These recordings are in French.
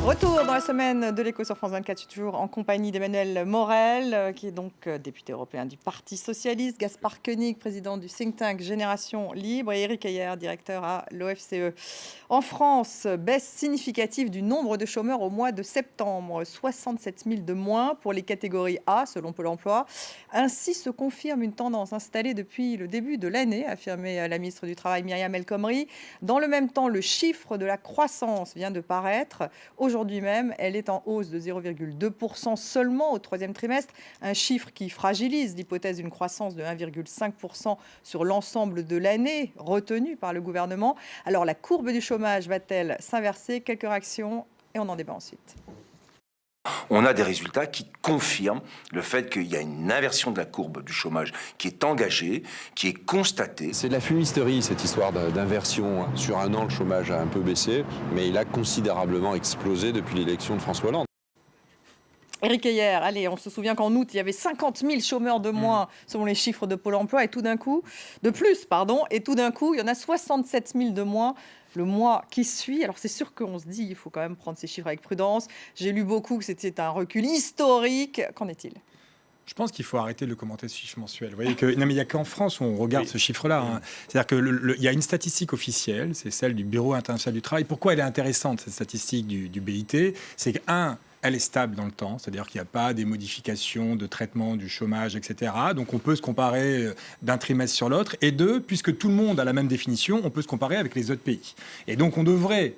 Retour dans la semaine de l'Écho sur France 24, je suis toujours en compagnie d'Emmanuel Morel, qui est donc député européen du Parti socialiste, Gaspard Koenig, président du think tank Génération Libre, et Éric Heyer, directeur à l'OFCE. En France, baisse significative du nombre de chômeurs au mois de septembre, 67 000 de moins pour les catégories A, selon Pôle emploi. Ainsi se confirme une tendance installée depuis le début de l'année, a affirmé la ministre du Travail Myriam El Khomri. Dans le même temps, le chiffre de la croissance vient de paraître. Aujourd'hui même, elle est en hausse de 0,2% seulement au troisième trimestre, un chiffre qui fragilise l'hypothèse d'une croissance de 1,5% sur l'ensemble de l'année retenue par le gouvernement. Alors la courbe du chômage va-t-elle s'inverser? Quelques réactions et on en débat ensuite. On a des résultats qui confirment le fait qu'il y a une inversion de la courbe du chômage qui est engagée, qui est constatée. C'est de la fumisterie, cette histoire d'inversion. Sur un an, le chômage a un peu baissé, mais il a considérablement explosé depuis l'élection de François Hollande. Éric Heyer, allez, on se souvient qu'en août, il y avait 50 000 chômeurs de moins selon les chiffres de Pôle emploi, et tout d'un coup, il y en a 67 000 de moins le mois qui suit. Alors c'est sûr qu'on se dit, il faut quand même prendre ces chiffres avec prudence. J'ai lu beaucoup que c'était un recul historique. Qu'en est-il ? Je pense qu'il faut arrêter de le commenter, ce chiffre mensuel. Vous voyez que, non, mais il n'y a qu'en France où on regarde ce chiffre-là. Hein. C'est-à-dire qu'il y a une statistique officielle, c'est celle du Bureau international du travail. Pourquoi elle est intéressante, cette statistique du BIT? C'est que, elle est stable dans le temps, c'est-à-dire qu'il n'y a pas des modifications de traitement du chômage, etc. Donc on peut se comparer d'un trimestre sur l'autre. Et deux, puisque tout le monde a la même définition, on peut se comparer avec les autres pays. Et donc on devrait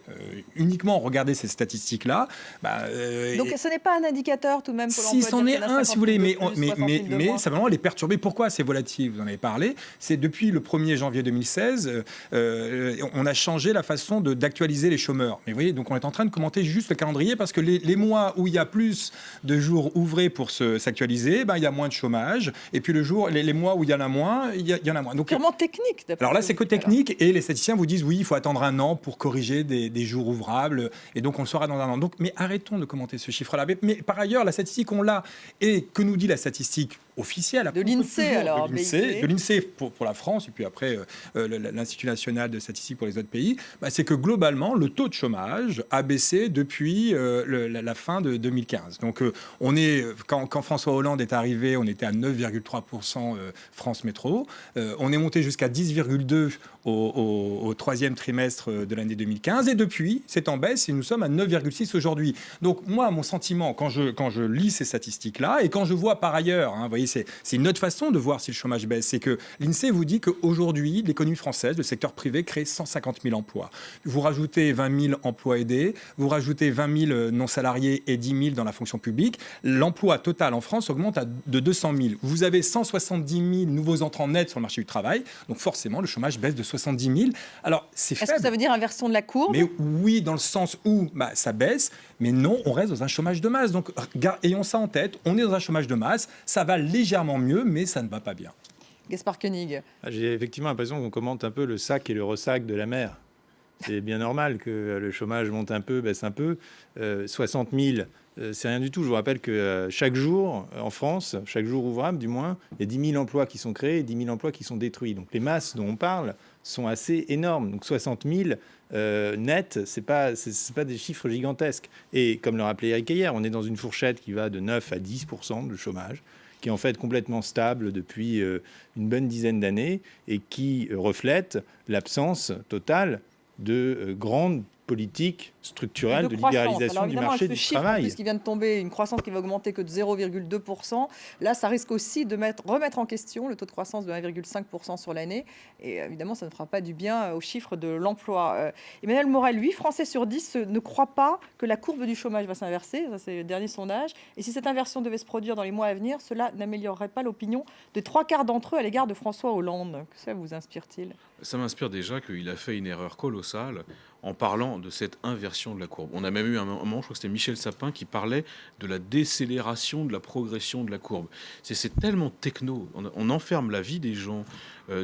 uniquement regarder ces statistiques-là. Donc ce n'est pas un indicateur tout de même pour si, c'en est un, si vous voulez, mais simplement elle est perturbée. Pourquoi c'est volatile? Vous en avez parlé. C'est depuis le 1er janvier 2016, on a changé la façon d'actualiser les chômeurs. Mais vous voyez, donc on est en train de commenter juste le calendrier parce que les mois où il y a plus de jours ouvrés pour s'actualiser, il y a moins de chômage. Et puis les mois où il y en a moins, il y en a moins. Donc, purement technique. Alors là, c'est que technique. Et les statisticiens vous disent, oui, il faut attendre un an pour corriger des jours ouvrables. Et donc, on le saura dans un an. Donc, mais arrêtons de commenter ce chiffre-là. Mais par ailleurs, la statistique, on l'a. Et que nous dit la statistique officielle de l'INSEE, alors. De l'INSEE pour la France, et puis après, l'Institut national de statistique pour les autres pays, c'est que globalement, le taux de chômage a baissé depuis la fin de 2015. Donc, quand François Hollande est arrivé, on était à 9,3% France Métro. On est monté jusqu'à 10,2% au troisième trimestre de l'année 2015. Et depuis, c'est en baisse et nous sommes à 9,6% aujourd'hui. Donc, moi, mon sentiment, quand je lis ces statistiques-là, et quand je vois par ailleurs, vous voyez, c'est une autre façon de voir si le chômage baisse, c'est que l'INSEE vous dit qu'aujourd'hui, l'économie française, le secteur privé, crée 150 000 emplois. Vous rajoutez 20 000 emplois aidés, vous rajoutez 20 000 non-salariés et 10 000 dans la fonction publique. L'emploi total en France augmente de 200 000. Vous avez 170 000 nouveaux entrants nets sur le marché du travail, donc forcément, le chômage baisse de 70 000. Alors, c'est faible. Est-ce que ça veut dire inversion de la courbe? Mais oui, dans le sens où ça baisse, mais non, on reste dans un chômage de masse. Donc, ayons ça en tête, on est dans un chômage de masse, ça va légèrement mieux, mais ça ne va pas bien. Gaspard Koenig. J'ai effectivement l'impression qu'on commente un peu le sac et le ressac de la mer. C'est bien normal que le chômage monte un peu, baisse un peu. 60 000, c'est rien du tout. Je vous rappelle que chaque jour, en France, chaque jour ouvrable du moins, il y a 10 000 emplois qui sont créés et 10 000 emplois qui sont détruits. Donc les masses dont on parle sont assez énormes. Donc 60 000 net, c'est pas des chiffres gigantesques. Et comme le rappelait Éric Heyer, on est dans une fourchette qui va de 9 à 10% de chômage, qui est en fait complètement stable depuis une bonne dizaine d'années et qui reflète l'absence totale de grandes politiques structurelles de libéralisation du marché du travail. Puisqu'il vient de tomber, une croissance qui va augmenter que de 0,2%. Là, ça risque aussi de remettre en question le taux de croissance de 1,5% sur l'année. Et évidemment, ça ne fera pas du bien aux chiffres de l'emploi. Emmanuel Morel, 8 Français sur 10 ne croient pas que la courbe du chômage va s'inverser. Ça, c'est le dernier sondage. Et si cette inversion devait se produire dans les mois à venir, cela n'améliorerait pas l'opinion de 3/4 d'entre eux à l'égard de François Hollande. Que ça vous inspire-t-il? Ça m'inspire déjà qu'il a fait une erreur colossale en parlant de cette inversion de la courbe. On a même eu un moment, je crois que c'était Michel Sapin, qui parlait de la décélération de la progression de la courbe. C'est tellement techno. On enferme la vie des gens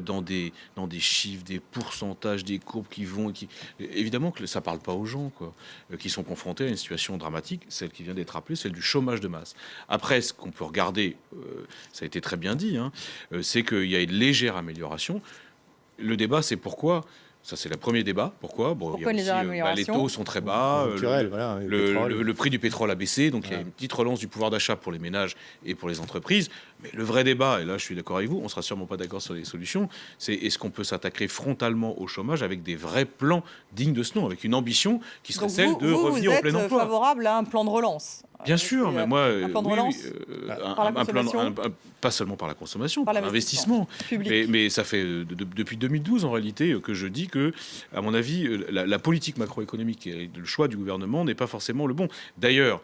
dans des chiffres, des pourcentages, des courbes qui vont... Évidemment que ça ne parle pas aux gens, qui sont confrontés à une situation dramatique, celle qui vient d'être rappelée, celle du chômage de masse. Après, ce qu'on peut regarder, ça a été très bien dit, c'est qu'il y a une légère amélioration. Le débat, c'est pourquoi Ça, c'est le premier débat. Pourquoi? Bon, Pourquoi les améliorations? les taux sont très bas, Conjoncturel, voilà, le prix du pétrole a baissé, donc il y a une petite relance du pouvoir d'achat pour les ménages et pour les entreprises. Mais le vrai débat, et là je suis d'accord avec vous, on sera sûrement pas d'accord sur les solutions, c'est est-ce qu'on peut s'attaquer frontalement au chômage avec des vrais plans dignes de ce nom, avec une ambition qui serait Donc celle de revenir au plein vous êtes emploi. favorable à un plan de relance? Bien sûr, mais moi, un plan de relance par la consommation, pas seulement par la consommation, par par l'investissement. public. Mais ça fait depuis 2012 en réalité que je dis que, à mon avis, la politique macroéconomique et le choix du gouvernement n'est pas forcément le bon. D'ailleurs,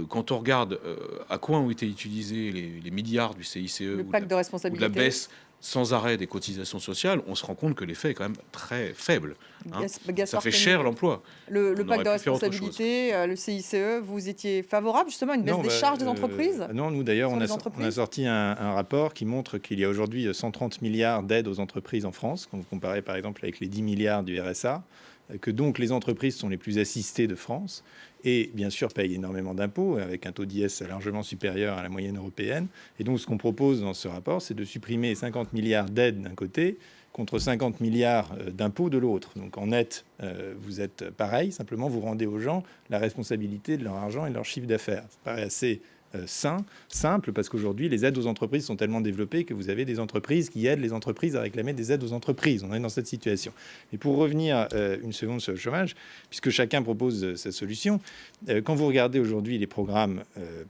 quand on regarde à quoi ont été utilisés les milliards du CICE Le ou pacte de de la responsabilité. baisse sans arrêt des cotisations sociales, on se rend compte que l'effet est quand même très faible. Hein. Ça Gaspard fait Koenig. cher l'emploi. Le On pacte de aurait pu faire autre responsabilité, le CICE, vous étiez favorable justement à une baisse des charges des entreprises? Non, nous d'ailleurs, sur on les a entreprises sorti un rapport qui montre qu'il y a aujourd'hui 130 milliards d'aides aux entreprises en France, quand vous comparez par exemple avec les 10 milliards du RSA, que donc les entreprises sont les plus assistées de France et bien sûr payent énormément d'impôts avec un taux d'IS largement supérieur à la moyenne européenne. Et donc ce qu'on propose dans ce rapport, c'est de supprimer 50 milliards d'aides d'un côté contre 50 milliards d'impôts de l'autre. Donc en net, vous êtes pareil, simplement vous rendez aux gens la responsabilité de leur argent et de leur chiffre d'affaires. Ça paraît assez simple, parce qu'aujourd'hui, les aides aux entreprises sont tellement développées que vous avez des entreprises qui aident les entreprises à réclamer des aides aux entreprises. On est dans cette situation. Et pour revenir une seconde sur le chômage, puisque chacun propose sa solution, quand vous regardez aujourd'hui les programmes,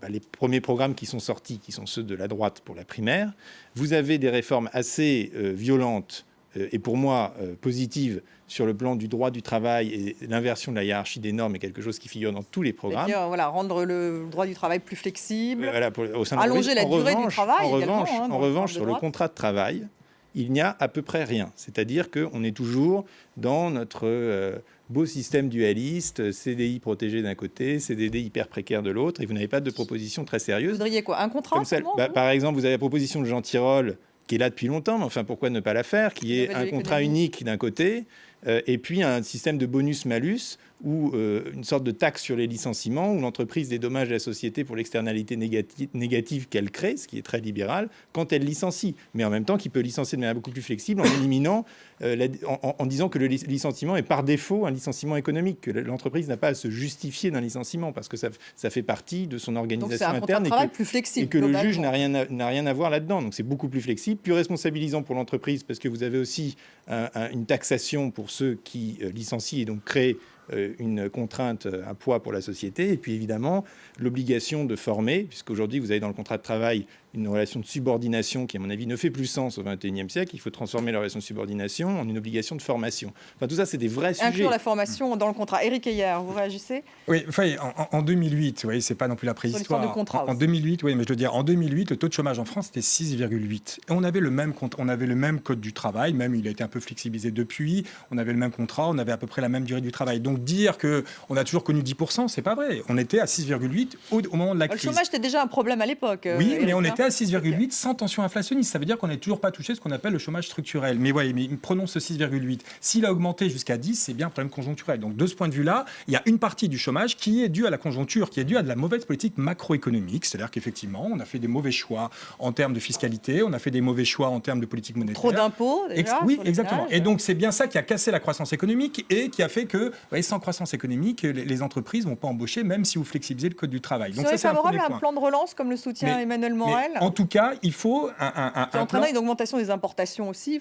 les premiers programmes qui sont sortis, qui sont ceux de la droite pour la primaire, vous avez des réformes assez violentes et pour moi positives sur le plan du droit du travail, et l'inversion de la hiérarchie des normes est quelque chose qui figure dans tous les programmes. C'est-à-dire, voilà, rendre le droit du travail plus flexible, Voilà, au sein de allonger la durée du travail également. En revanche, sur le contrat de travail, il n'y a à peu près rien. C'est-à-dire qu'on est toujours dans notre beau système dualiste, CDI protégé d'un côté, CDD hyper précaire de l'autre, et vous n'avez pas de proposition très Vous sérieuse. voudriez quoi? Un contrat seulement, Par exemple, vous avez la proposition de Jean Tirole, qui est là depuis longtemps, mais enfin, pourquoi ne pas la faire, qui est un contrat unique d'un côté, et puis un système de bonus-malus, ou une sorte de taxe sur les licenciements, où l'entreprise dédommage la société pour l'externalité négative qu'elle crée, ce qui est très libéral, quand elle licencie. Mais en même temps, qui peut licencier de manière beaucoup plus flexible, en éliminant, en disant que le licenciement est par défaut un licenciement économique, que l'entreprise n'a pas à se justifier d'un licenciement, parce que ça fait partie de son organisation interne, plus flexible, et que le juge n'a rien à voir là-dedans. Donc c'est beaucoup plus flexible, plus responsabilisant pour l'entreprise, parce que vous avez aussi une taxation pour ceux qui licencient et donc créent une contrainte, un poids pour la société, et puis évidemment l'obligation de former, puisqu'aujourd'hui vous avez dans le contrat de travail une relation de subordination qui, à mon avis, ne fait plus sens au XXIe siècle. Il faut transformer la relation de subordination en une obligation de formation. Enfin, tout ça, c'est des vrais sujets. Inclure la formation dans le contrat. Éric Heyer, vous réagissez? Oui, enfin, en 2008, oui, c'est pas non plus la préhistoire. En 2008, oui, mais je veux dire, en 2008, le taux de chômage en France était 6,8. Et on avait le même code du travail, même il a été un peu flexibilisé depuis. On avait le même contrat, on avait à peu près la même durée du travail. Donc dire que on a toujours connu 10%, c'est pas vrai. On était à 6,8 au moment de la crise. Le chômage était déjà un problème à l'époque. Oui, mais on était à 6,8 sans tension inflationniste. Ça veut dire qu'on n'est toujours pas touché ce qu'on appelle le chômage structurel. Mais voyez, mais prenons ce 6,8. S'il a augmenté jusqu'à 10, c'est bien un problème conjoncturel. Donc de ce point de vue-là, il y a une partie du chômage qui est due à la conjoncture, qui est due à de la mauvaise politique macroéconomique. C'est-à-dire qu'effectivement, on a fait des mauvais choix en termes de fiscalité, on a fait des mauvais choix en termes de politique monétaire. Trop d'impôts, déjà. Oui, exactement. Et donc c'est bien ça qui a cassé la croissance économique et qui a fait que, voyez, sans croissance économique, les entreprises ne vont pas embaucher, même si vous flexibilisez le code du travail. Donc ça, c'est favorable à un plan de relance comme le soutient Emmanuel Morel? En tout cas, il faut qui entraînerait une augmentation des importations aussi.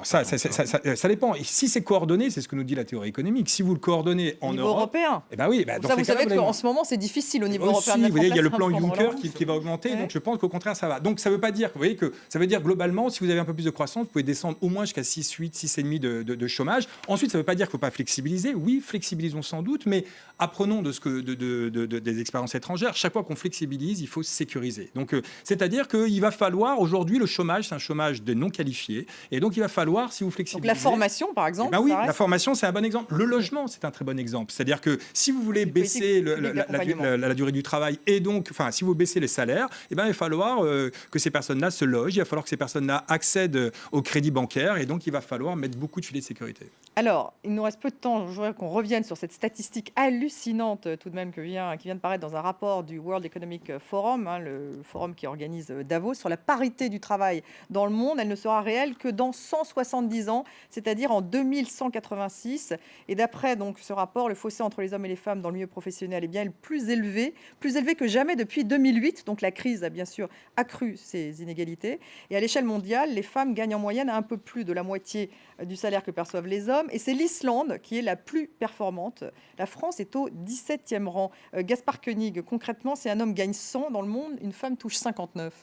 Ça dépend. Et si c'est coordonné, c'est ce que nous dit la théorie économique. Si vous le coordonnez en niveau Europe, européen. Eh ben oui, ça, vous savez qu'en ce moment, c'est difficile au niveau européen. Vous voyez, il y a le plan Juncker qui va augmenter. Donc je pense qu'au contraire, ça va. Donc ça ne veut pas dire, vous voyez, que ça veut dire globalement, si vous avez un peu plus de croissance, vous pouvez descendre au moins jusqu'à 6, 8, 6,5 de chômage. Ensuite, ça ne veut pas dire qu'il ne faut pas flexibiliser. Oui, flexibilisons sans doute, mais apprenons des expériences étrangères. Chaque fois qu'on flexibilise, il faut sécuriser. Donc c'est-à-dire qu'il va falloir, aujourd'hui, le chômage, c'est un chômage de non qualifiés. Et donc il va falloir, si vous flexibilisez... Donc la formation, par exemple. Oui, la formation, c'est un bon exemple. Le logement, c'est un très bon exemple. C'est-à-dire que si vous voulez baisser la durée du travail et donc, enfin, si vous baissez les salaires, eh ben, il va falloir que ces personnes-là se logent, il va falloir que ces personnes-là accèdent au crédit bancaire et donc il va falloir mettre beaucoup de filets de sécurité. Alors, il nous reste peu de temps. Je voudrais qu'on revienne sur cette statistique hallucinante tout de même qui vient de paraître dans un rapport du World Economic Forum, le forum qui organise Davos, sur la parité du travail dans le monde. Elle ne sera réelle que dans 170 ans, c'est-à-dire en 2186. Et d'après donc ce rapport, le fossé entre les hommes et les femmes dans le milieu professionnel est bien le plus élevé que jamais depuis 2008. Donc la crise a bien sûr accru ces inégalités. Et à l'échelle mondiale, les femmes gagnent en moyenne un peu plus de la moitié du salaire que perçoivent les hommes. Et c'est l'Islande qui est la plus performante. La France est au 17e rang. Gaspard Koenig, concrètement, si un homme gagne 100 dans le monde, une femme touche 59.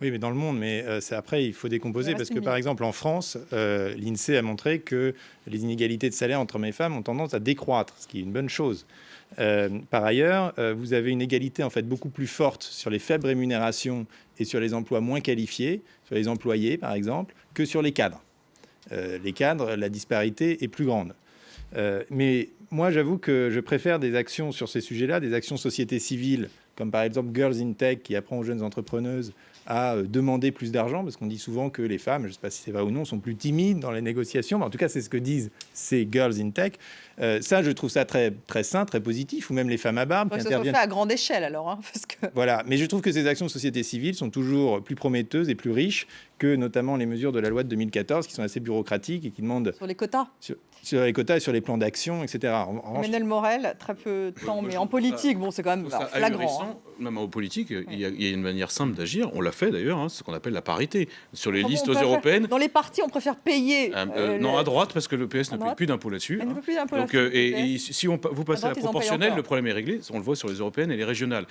Oui, mais dans le monde, mais après, il faut décomposer parce que, par exemple, en France, l'INSEE a montré que les inégalités de salaire entre hommes et femmes ont tendance à décroître, ce qui est une bonne chose. Par ailleurs, vous avez une égalité en fait beaucoup plus forte sur les faibles rémunérations et sur les emplois moins qualifiés, sur les employés, par exemple, que sur les cadres. Les cadres, la disparité est plus grande. Mais moi, j'avoue que je préfère des actions sur ces sujets-là, des actions société civile, comme par exemple Girls in Tech, qui apprend aux jeunes entrepreneuses à demander plus d'argent, parce qu'on dit souvent que les femmes, je ne sais pas si c'est vrai ou non, sont plus timides dans les négociations, mais en tout cas, c'est ce que disent ces Girls in Tech. Ça, je trouve ça très, très sain, très positif, ou même les femmes à barbe qui interviennent. Ça se fait à grande échelle, alors. Parce que... Voilà, mais je trouve que ces actions de société civile sont toujours plus prometteuses et plus riches que notamment les mesures de la loi de 2014, qui sont assez bureaucratiques et qui demandent... Sur les quotas. Sur les quotas et sur les plans d'action, etc. Emmanuel Morel, très peu de temps, mais en politique, bon, c'est quand même flagrant. Même en politique, il y a une manière simple d'agir. On l'a fait d'ailleurs, ce qu'on appelle la parité. Sur les listes européennes... Dans les partis, on préfère payer... non, à droite, parce que le PS ne paye plus d'impôts là-dessus. Donc, et si vous passez à la proportionnelle, le problème est réglé. On le voit sur les européennes et les régionales.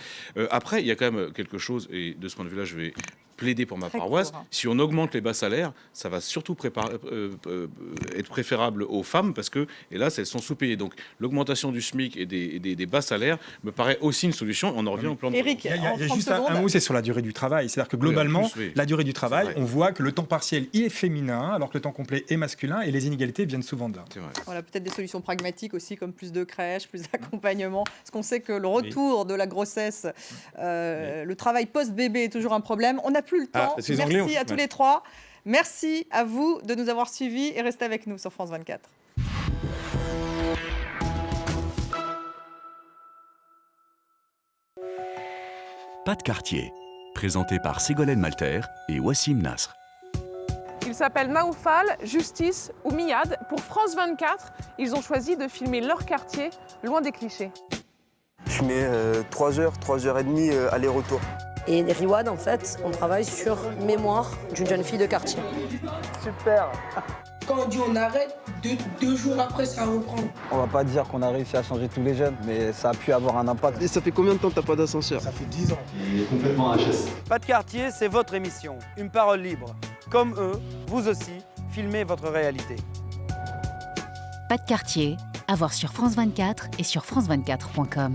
Après, il y a quand même quelque chose, et de ce point de vue-là, je vais plaider pour ma paroisse. Si on augmente les bas salaires, ça va surtout être préférable aux femmes parce que, hélas, elles sont sous-payées. Donc, l'augmentation du SMIC et des bas salaires me paraît aussi une solution. On en revient au plan de... Éric, il y a juste un mot, c'est sur la durée du travail. C'est-à-dire que globalement, la durée du travail, on voit que le temps partiel est féminin, alors que le temps complet est masculin, et les inégalités viennent souvent de là. Voilà, peut-être des solutions pragmatiques aussi, comme plus de crèches, plus d'accompagnement. Parce qu'on sait que le retour de la grossesse, le travail post-bébé est toujours un problème. On n'a plus le temps. Merci à tous les trois. Merci à vous de nous avoir suivis et restez avec nous sur France 24. Pas de quartier, présenté par Ségolène Malter et Wassim Nasr. Ils s'appellent Naoufal, Justice ou Miad. Pour France 24, ils ont choisi de filmer leur quartier, loin des clichés. Je mets 3 heures, 3h30 aller-retour. Et Riwad, en fait, on travaille sur mémoire d'une jeune fille de quartier. Super. Quand on dit on arrête, deux jours après, ça reprend. On va pas dire qu'on a réussi à changer tous les jeunes, mais ça a pu avoir un impact. Et ça fait combien de temps que t'as pas d'ascenseur? Ça fait 10 ans. Il est complètement HS. Pas de quartier, c'est votre émission. Une parole libre. Comme eux, vous aussi, filmez votre réalité. Pas de quartier, à voir sur France 24 et sur France24.com.